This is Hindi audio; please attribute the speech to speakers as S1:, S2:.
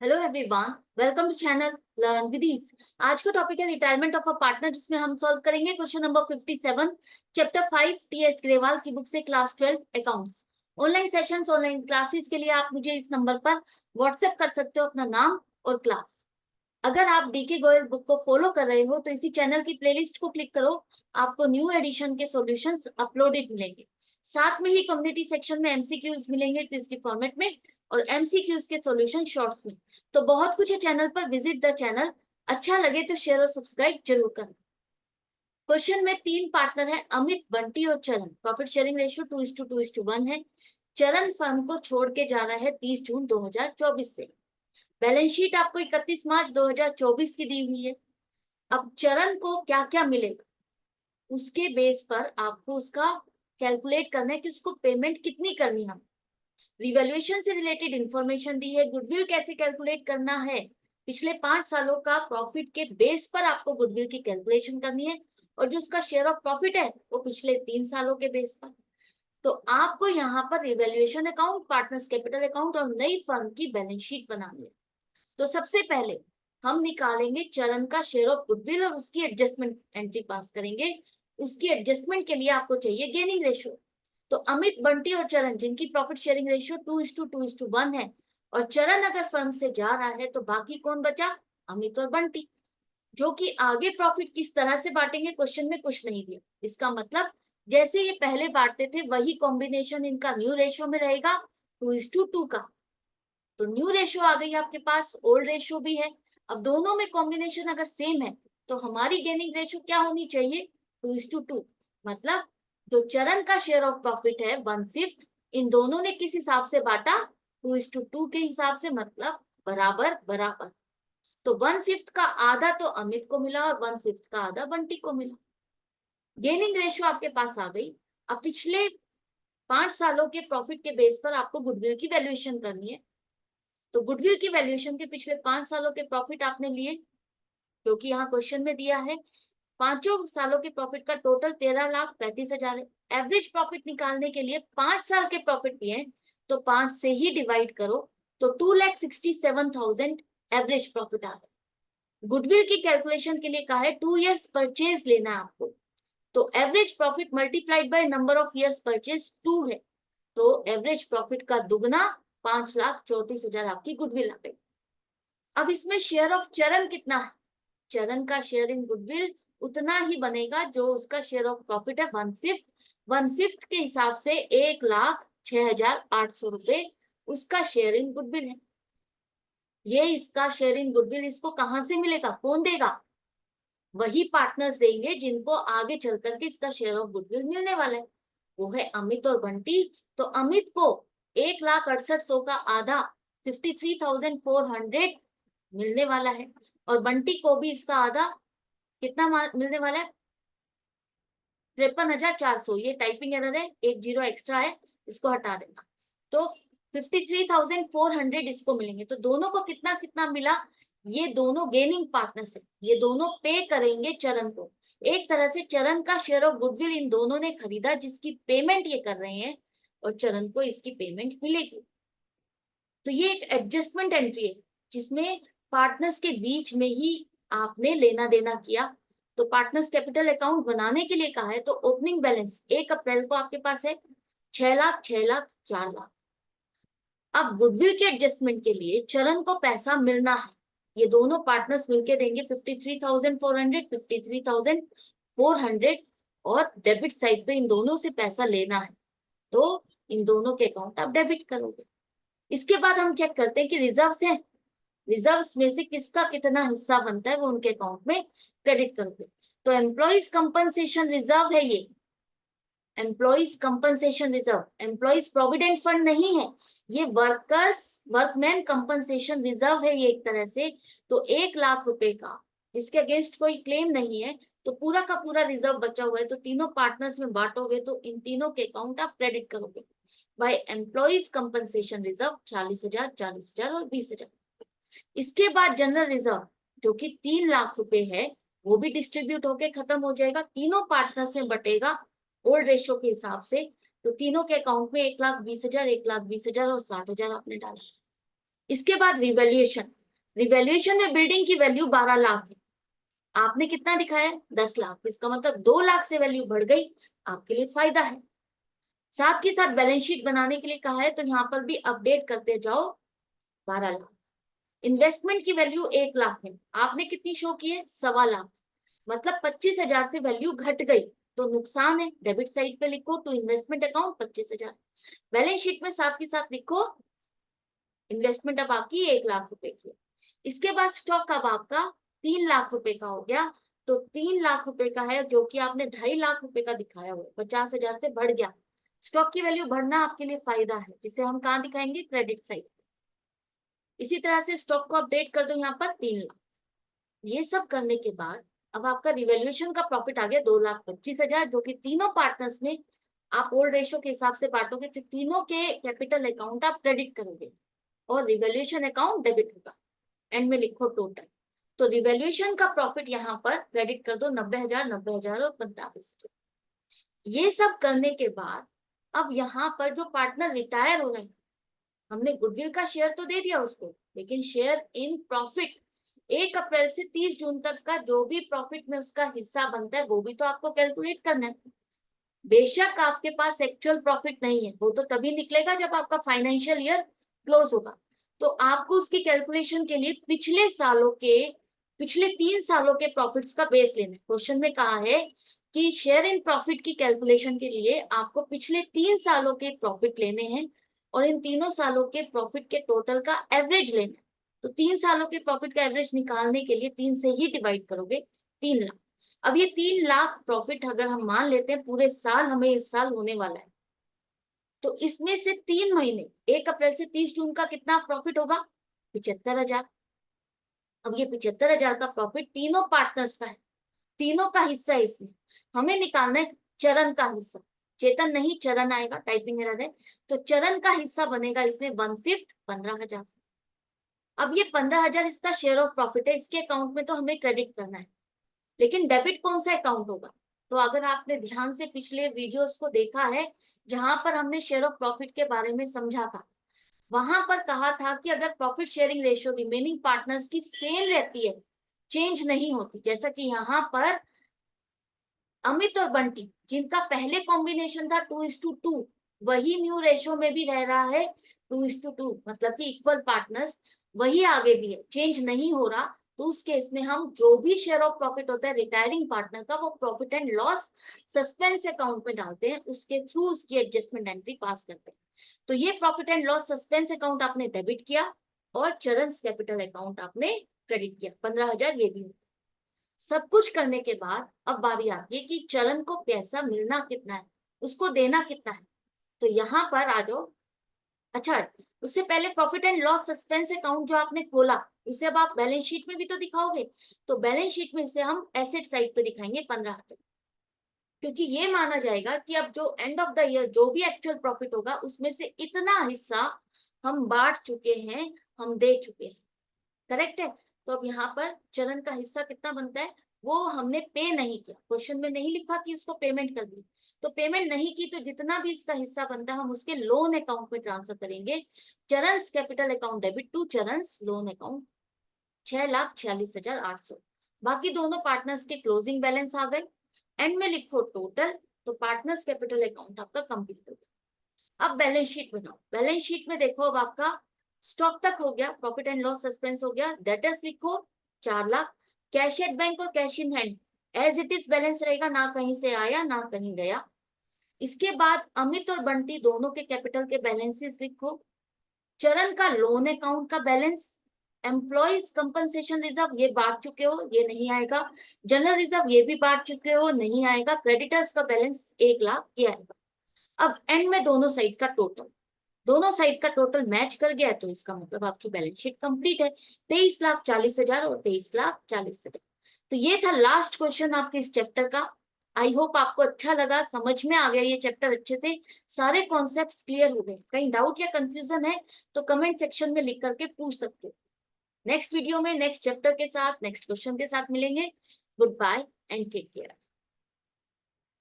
S1: Hello everyone, welcome to channel learn with ease. आज का टॉपिक है रिटायरमेंट ऑफ अ पार्टनर, जिसमें हम सॉल्व करेंगे question number 57, chapter 5 TS Grewal की बुक से, class 12 accounts. Online sessions, online classes के लिए आप मुझे इस नंबर पर व्हाट्सएप कर सकते हो अपना नाम और क्लास। अगर आप डीके गोयल बुक को फॉलो कर रहे हो तो इसी चैनल की प्लेलिस्ट को क्लिक करो, आपको न्यू एडिशन के सॉल्यूशंस अपलोडेड मिलेंगे। साथ में ही कम्युनिटी सेक्शन में एमसीक्यूज मिलेंगे क्विज के फॉर्मेट में, और एमसीक्यूज के सॉल्यूशन शॉर्ट्स में। तो बहुत कुछ है चैनल पर, विजिट द चैनल। अच्छा लगे तो शेयर और सब्सक्राइब जरूर करना। क्वेश्चन में 3 पार्टनर है, अमित, बंटी और चरण। प्रॉफिट शेयरिंग रेशियो 2:2:1 है। चरण फर्म को छोड़ के जा रहा है 30 जून 2024 से। बैलेंस शीट आपको 31 मार्च 2024 की दी हुई है। अब चरण को क्या क्या मिलेगा, उसके बेस पर आपको उसका कैलकुलेट करना है कि उसको पेमेंट कितनी करनी है। रिवैल्यूएशन से रिलेटेड इंफॉर्मेशन दी है। गुडविल कैसे कैलकुलेट करना है, पिछले 5 सालों का प्रॉफिट के बेस पर आपको गुडविल की कैलकुलेशन करनी है, और जो उसका शेयर ऑफ प्रॉफिट है वो पिछले 3 सालों के बेस पर। तो आपको यहाँ पर revaluation account, partners capital account और नई फर्म की बैलेंस शीट बनानी है। तो सबसे पहले हम निकालेंगे चरण का शेयर ऑफ गुडविल और उसकी एडजस्टमेंट एंट्री पास करेंगे। उसकी एडजस्टमेंट के लिए आपको चाहिए गेनिंग रेशियो। तो अमित, बंटी और चरण, जिनकी प्रॉफिट शेयरिंग रेशियो 2:2:1 है, और चरण अगर फर्म से जा रहा है तो बाकी कौन बचा, अमित और बंटी। जो कि आगे प्रॉफिट किस तरह से बांटेंगे क्वेश्चन में कुछ नहीं दिया। इसका मतलब जैसे ये पहले बांटते थे वही कॉम्बिनेशन इनका न्यू रेशियो में रहेगा, 2:2 का। तो न्यू रेशियो आ गई आपके पास, ओल्ड रेशियो भी है। अब दोनों में कॉम्बिनेशन अगर सेम है तो हमारी गेनिंग रेशियो क्या होनी चाहिए, 2:2। मतलब जो चरण का शेयर ऑफ प्रॉफिट है 1/5, इन दोनों ने किस हिसाब से बांटा, 2:2 के हिसाब से, मतलब बराबर बराबर। तो 1/5 का आधा तो अमित को मिला और 1/5 का आधा बंटी को मिला। गेनिंग रेशियो आपके पास आ गई। अब पिछले 5 सालों के प्रॉफिट के बेस पर आपको गुडविल की वैल्यूएशन करनी है। तो गुडविल की वैल्यूएशन के पिछले 5 सालों के प्रॉफिट आपने लिए, जो कि यहाँ क्वेश्चन में दिया है। 5 सालों के प्रॉफिट का टोटल 13,35,000 है। एवरेज प्रॉफिट निकालने के लिए 5 साल के प्रॉफिट लिए, तो 5 से ही डिवाइड करो, तो 2,67,000 एवरेज प्रॉफिट आ गया। गुडविल की कैलकुलेशन के लिए कहा है 2 इयर्स परचेज लेना है आपको। तो average profit multiplied by number of years purchase 2 है, तो एवरेज प्रॉफिट का दुगना 5,34,000 आपकी गुडविल आ गई। अब इसमें शेयर ऑफ चरण कितना है, चरण का शेयर इन गुडविल उतना ही बनेगा जो उसका शेयर ऑफ प्रॉफिट है, 1/5। 1/5 के हिसाब से 1,06,800 उसका शेयर इन गुडविल है। ये इसका शेयर इन गुडविल इसको कहां से मिलेगा, कौन देगा, वही पार्टनर्स देंगे जिनको आगे चल करके इसका शेयर ऑफ गुडविल मिलने वाला है, वो है अमित और बंटी। तो अमित को 1,68,100 का आधा 53,400 मिलने वाला है, और बंटी को भी इसका आधा कितना मिलने वाला है, 53,400। ये टाइपिंग एरर है, एक जीरो एक्स्ट्रा है, इसको हटा देना। तो 53,400 इसको मिलेंगे। तो दोनों को कितना कितना मिला, ये दोनों गेनिंग पार्टनर्स है, ये दोनों पे करेंगे चरण को। एक तरह से चरण का शेयर ऑफ गुडविल इन दोनों ने खरीदा, जिसकी पेमेंट ये कर रहे हैं, और चरण को इसकी पेमेंट मिलेगी। तो ये एक एडजस्टमेंट एंट्री है, जिसमें पार्टनर्स के बीच में ही आपने लेना देना किया। तो पार्टनर्स कैपिटल अकाउंट बनाने के लिए कहा है, तो ओपनिंग बैलेंस 1 अप्रैल को आपके पास है 6,00,000, 6,00,000, 4,00,000। अब गुडविल के एडजस्टमेंट के लिए चरण को पैसा मिलना है, ये दोनों पार्टनर्स मिलके देंगे 53,400, 53,400, और डेबिट साइड पे इन दोनों से पैसा लेना है, तो इन दोनों के अकाउंट आप डेबिट करोगे। इसके बाद हम चेक करते हैं कि रिजर्व्स हैं, रिजर्व्स में से किसका कितना हिस्सा बनता है वो उनके अकाउंट में क्रेडिट करोगे। तो एम्प्लॉइज कंपनसेशन रिजर्व है ये, employees compensation reserve, employees provident fund नहीं है, ये वर्कमैन कंपनसेशन रिजर्व है ये एक तरह से। तो 1,00,000 रुपए का इसके अगेंस्ट कोई क्लेम नहीं है, तो पूरा का पूरा रिजर्व बचा हुआ है, तो तीनों पार्टनर्स में बांटोगे तो इन तीनों के अकाउंट आप क्रेडिट करोगे बाय एम्प्लॉइज कंपनसेशन रिजर्व, 40,000, 40,000 और 20,000। इसके बाद जनरल रिजर्व जो कि 3,00,000 रुपए है, वो भी डिस्ट्रीब्यूट होके खत्म हो जाएगा, तीनों पार्टनर्स में बटेगा ओल्ड रेशियो के हिसाब से। तो तीनों के अकाउंट में 1,20,000, 1,20,000 और 60,000 आपने डाला। इसके बाद रिवैल्यूएशन। रिवैल्यूएशन में बिल्डिंग की वैल्यू 12 लाख है, आपने कितना दिखाया 10 लाख, इसका मतलब 2 लाख से वैल्यू बढ़ गई, आपके लिए फायदा है। साथ के साथ बैलेंस शीट बनाने के लिए कहा है, तो यहाँ पर भी अपडेट करते जाओ 12 लाख। इन्वेस्टमेंट की वैल्यू 1 लाख है, आपने कितनी शो की है 1.25 लाख, मतलब 25,000 से वैल्यू घट गई, तो नुकसान है। डेबिट साइड पे लिखो to investment account 25,000। Balance sheet में साथ के साथ लिखो इन्वेस्टमेंट अब आपकी 1 लाख रुपए की है। इसके बाद स्टॉक अब आपका 3 लाख रुपए का हो गया, तो 3 लाख रुपए का है, जो कि आपने 2.5 लाख रुपए का दिखाया हुआ है, 50,000 से बढ़ गया। स्टॉक की वैल्यू बढ़ना आपके लिए फायदा है, जिसे हम कहाँ दिखाएंगे क्रेडिट साइड। इसी तरह से स्टॉक को अपडेट कर दो यहाँ पर 3 लाख। ये सब करने के बाद अब आपका रिवैल्यूएशन का प्रॉफिट आ गया 2,25,000, जो कि तीनों पार्टनर्स में आप ओल्ड रेशो के हिसाब से बांटोगे, तो तीनों के कैपिटल अकाउंट आप क्रेडिट करोगे और रिवैल्यूएशन अकाउंट डेबिट होगा। एंड में लिखो टोटल, तो रिवैल्यूएशन का प्रॉफिट यहाँ पर क्रेडिट कर दो 90,000, 90,000 और 45,000। ये सब करने के बाद अब यहाँ पर जो पार्टनर रिटायर हो रहे हैं, हमने गुडविल का शेयर तो दे दिया उसको, लेकिन शेयर इन प्रॉफिट 1 अप्रैल से 30 जून तक का जो भी प्रॉफिट में उसका हिस्सा बनता है, वो भी तो आपको कैलकुलेट करना है। बेशक आपके पास एक्चुअल प्रॉफिट नहीं है, वो तो तभी निकलेगा जब आपका फाइनेंशियल ईयर क्लोज होगा, तो आपको उसकी कैलकुलेशन के लिए पिछले 3 सालों के प्रॉफिट्स का बेस लेना है। क्वेश्चन में कहा है कि शेयर इन प्रॉफिट की कैलकुलेशन के लिए आपको पिछले 3 सालों के प्रॉफिट लेने हैं और इन तीनों सालों के प्रॉफिट के टोटल का एवरेज लेना है। तो 3 सालों के प्रॉफिट का एवरेज निकालने के लिए 3 से ही डिवाइड करोगे, 3 लाख। अब ये 3 लाख प्रॉफिट अगर हम मान लेते हैं पूरे साल हमें इस साल होने वाला है, तो इसमें से 3 महीने 1 अप्रैल से 30 जून का कितना प्रॉफिट होगा 75,000। अब ये 75,000 का प्रॉफिट तीनों पार्टनर्स का है, तीनों का हिस्सा है, इसमें हमें निकालना है चरण का हिस्सा। चेतन नहीं चरण आएगा, टाइपिंग एरर है, तो चरण का हिस्सा बनेगा इसमें 1/5 15,000। अब ये 15,000 इसका शेयर ऑफ प्रॉफिट है, इसके अकाउंट में तो हमें क्रेडिट करना है, लेकिन डेबिट कौन सा अकाउंट होगा। तो अगर आपने ध्यान से पिछले वीडियोस को देखा है जहां पर हमने शेयर ऑफ प्रॉफिट के बारे में समझा था, वहां पर कहा था कि अगर profit sharing ratio remaining partners की सेम रहती है, चेंज नहीं होती, जैसा कि यहाँ पर अमित और बंटी जिनका पहले कॉम्बिनेशन था 2:2, वही न्यू रेशियो में भी रह रहा है 2:2, मतलब कि इक्वल पार्टनर्स, वही आगे भी है, चेंज नहीं हो रहा। तो उस केस में हम जो भी शेयर ऑफ प्रॉफिट होता है रिटायरिंग पार्टनर का, वो profit and loss suspense account में डालते हैं, उसके थ्रू उसकी एडजस्टमेंट एंट्री पास करते हैं। तो ये profit and loss suspense account आपने डेबिट किया और चरण कैपिटल अकाउंट आपने क्रेडिट किया, 15,000 ये भी होता है। सब कुछ करने के बाद अब बारी आती है कि चरण को पैसा मिलना कितना है, उसको देना कितना है। तो यहाँ पर आ जाओ। अच्छा, उससे पहले profit and loss suspense account जो आपने खोला, उसे अब आप बैलेंस शीट में भी तो दिखाओगे, तो बैलेंस शीट में से हम एसेट साइड पे दिखाएंगे 15,000, क्योंकि ये माना जाएगा कि अब जो एंड ऑफ द ईयर जो भी एक्चुअल प्रॉफिट होगा उसमें से इतना हिस्सा हम बांट चुके हैं, हम दे चुके हैं। करेक्ट है। तो अब यहाँ पर चरण का हिस्सा कितना बनता है, वो हमने पे नहीं किया, क्वेश्चन में नहीं लिखा कि उसको पेमेंट कर दी, तो पेमेंट नहीं की, तो जितना भी इसका हिस्सा बनता है हम उसके लोन अकाउंट में ट्रांसफर करेंगे। चरण कैपिटल अकाउंट डेबिट टू चरण लोन अकाउंट 6,46,800। बाकी दोनों पार्टनर्स के क्लोजिंग बैलेंस आ गए। एंड में लिखो टोटल, तो पार्टनर्स कैपिटल अकाउंट आपका कंप्लीट हो गया। अब बैलेंस शीट बनाओ। बैलेंस शीट में देखो अब आपका स्टॉक तक हो गया, प्रॉफिट एंड लॉस सस्पेंस हो गया, डेटर्स लिखो 4 लाख, कैश एट बैंक और cash in hand as it is balance रहेगा, ना कहीं से आया ना कहीं गया। इसके बाद अमित और बंटी दोनों के कैपिटल के बैलेंसेस लिखो, चरण का लोन अकाउंट का बैलेंस, एम्प्लॉइज कंपनसेशन रिजर्व ये बांट चुके हो, ये नहीं आएगा, जनरल रिजर्व ये भी बांट चुके हो, नहीं आएगा, क्रेडिटर्स का बैलेंस 1 लाख ये आएगा। अब एंड में दोनों साइड का टोटल, दोनों साइड का टोटल मैच कर गया, तो इसका मतलब आपकी बैलेंस शीट कंप्लीट है, 23,40,000 और 23,40,000। तो ये था लास्ट क्वेश्चन आपके इस चैप्टर का। आई होप आपको अच्छा लगा, समझ में आ गया ये चैप्टर अच्छे से, सारे कॉन्सेप्ट्स क्लियर हो गए। कहीं डाउट या कंफ्यूजन है तो कमेंट सेक्शन में लिख करके पूछ सकते हो। नेक्स्ट वीडियो में नेक्स्ट चैप्टर के साथ नेक्स्ट क्वेश्चन के साथ मिलेंगे। Good bye and take care.